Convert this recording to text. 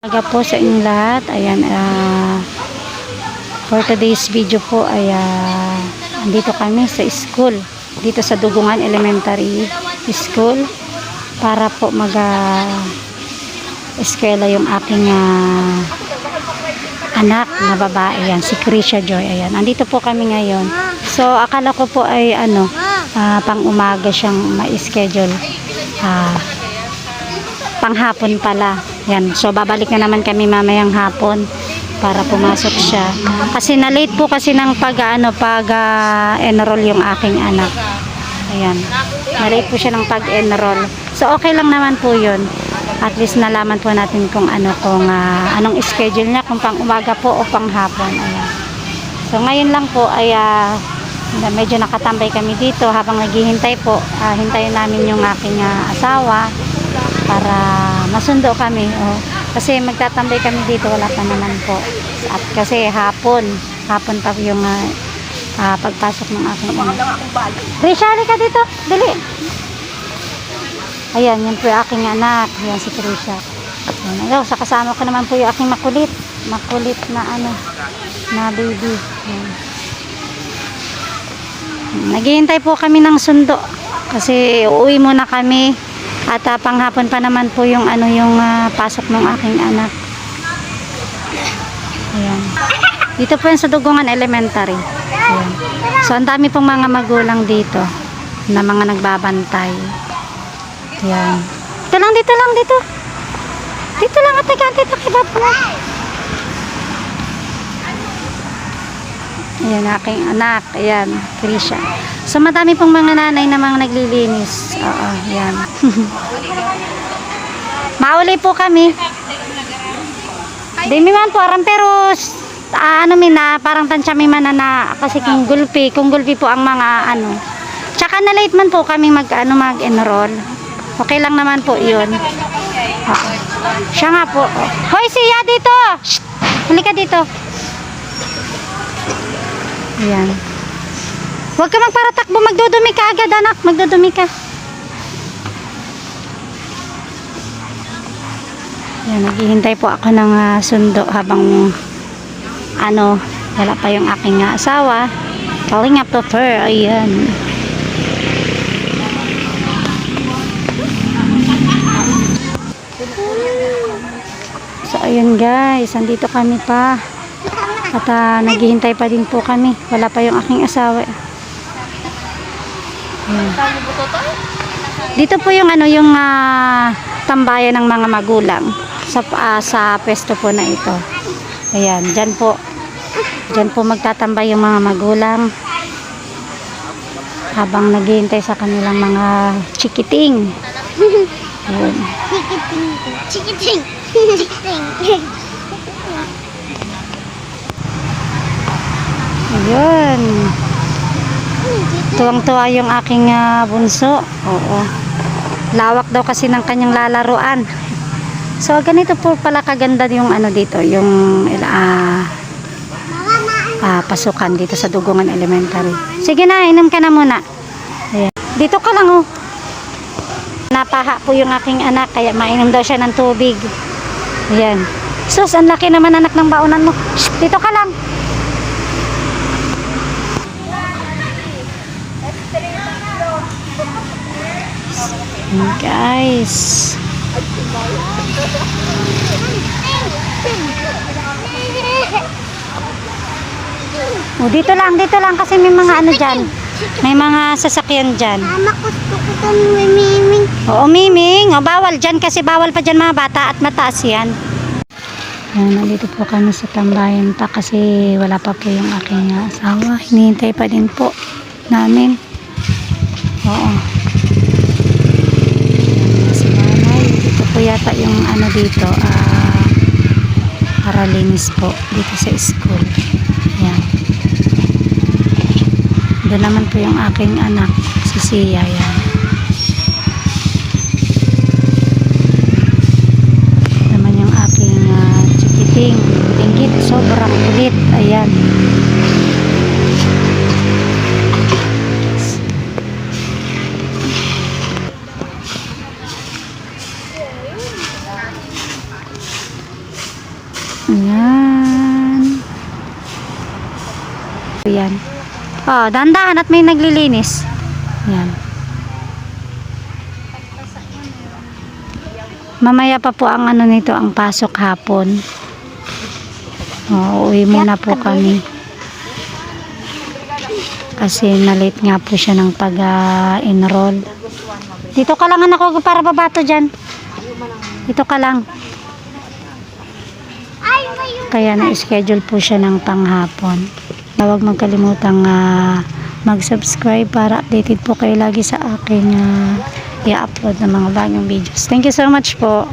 Umaga po sa inyong lahat. Ayan, for today's video po ay andito kami sa school. Dito sa Dugungan Elementary School para po eskwela yung aking anak na babae. Ayan, si Krisha Joy. Ayan, andito po kami ngayon. So, akala ko po ay pang umaga siyang ma-schedule. Panghapon pala. Yan. So babalik na naman kami mamayang hapon para pumasok siya. Kasi na-late po kasi ng pag-enroll yung aking anak. Ayan. Na-late po siya ng pag-enroll. So okay lang naman po 'yun. At least nalaman po natin kung anong schedule niya, kung pang umaga po o pang hapon. Ayan. So ngayon lang po ay medyo nakatambay kami dito habang naghihintay po. Hintayin namin yung aking asawa para masundo kami. Kasi magtatambay kami dito, wala pa naman po. At kasi hapon pa yung pagpasok ng aking anak. Risha, ka dito, dali. Ayan, yan po yung aking anak. Yan si Risha. Sa kasama ko naman po yung aking makulit na na baby. Ayan. Naghihintay po kami ng sundo kasi uuwi muna kami. At panghapon pa naman po yung pasok ng aking anak. Ayan. Dito po yan sa Dugungan Elementary. Ayan. So ang dami pong mga magulang dito na mga nagbabantay. Ayan. Dito lang. Dito lang at dito kibab mo. Ayan, aking anak. Ayan, Krisha. So, madami pong mga nanay na mga naglilinis. Oo, ayan. Mauli po kami. Dimi man po, pero parang tansya may manana kasi kung gulpi po ang mga Tsaka na late man po kami mag-enroll. Okay lang naman po 'yun. Okay. Siya nga po. Hoy, siya dito. Shh! Halika dito. Ayan. Huwag ka magparatakbo, magdudumi ka agad, anak. Magdudumi ka. Ayan, naghihintay po ako ng sundo habang wala pa yung aking asawa. Calling up to her. Ayan. So, ayan guys. Andito kami pa. At naghihintay pa din po kami. Wala pa yung aking asawa. Dito po yung tambayan ng mga magulang sa pwesto po na ito. Ayan, diyan po magtatambay yung mga magulang habang naghihintay sa kanilang mga chikiting. Ayan. Chikiting. Ayan. Tuwang-tuwa yung aking bunso. Oo. Lawak daw kasi ng kanyang lalaruan. So, ganito po pala kaganda yung dito, yung pasukan dito sa Dugungan Elementary. Sige na, inom ka na muna. Ayan. Dito ka lang, Napaha po yung aking anak, kaya mainom daw siya ng tubig. Ayan. Sus, ang laki naman anak ng baunan mo. Shh, dito ka lang. Guys, dito lang kasi may mga dyan, may mga sasakyan dyan. Oo, miming. Bawal dyan kasi bawal pa dyan mga bata at mataas yan. Nandito po kami sa tambayan pa kasi wala pa po yung aking asawa. Hinihintay pa din po namin. Oo. Po yata yung dito para linis po dito sa school. Yan. Doon naman po yung aking anak si Sia. Yan. Naman yung aking chikiting dinggit, sobrang kulit. Ayan. Ayan. Ayan. Oh, dahan-dahan at may naglilinis. Ayan. Mamaya pa po ang ano nito, ang pasok hapon. Oh, uwi muna po kami. Kasi na-late nga po siya ng pag-enroll. Dito ka lang anak ko para babato dyan. Dito ka lang. Kaya na-schedule po siya ng panghapon. Huwag magkalimutang mag-subscribe para updated po kayo lagi sa aking i-upload ng mga bagong videos. Thank you so much po.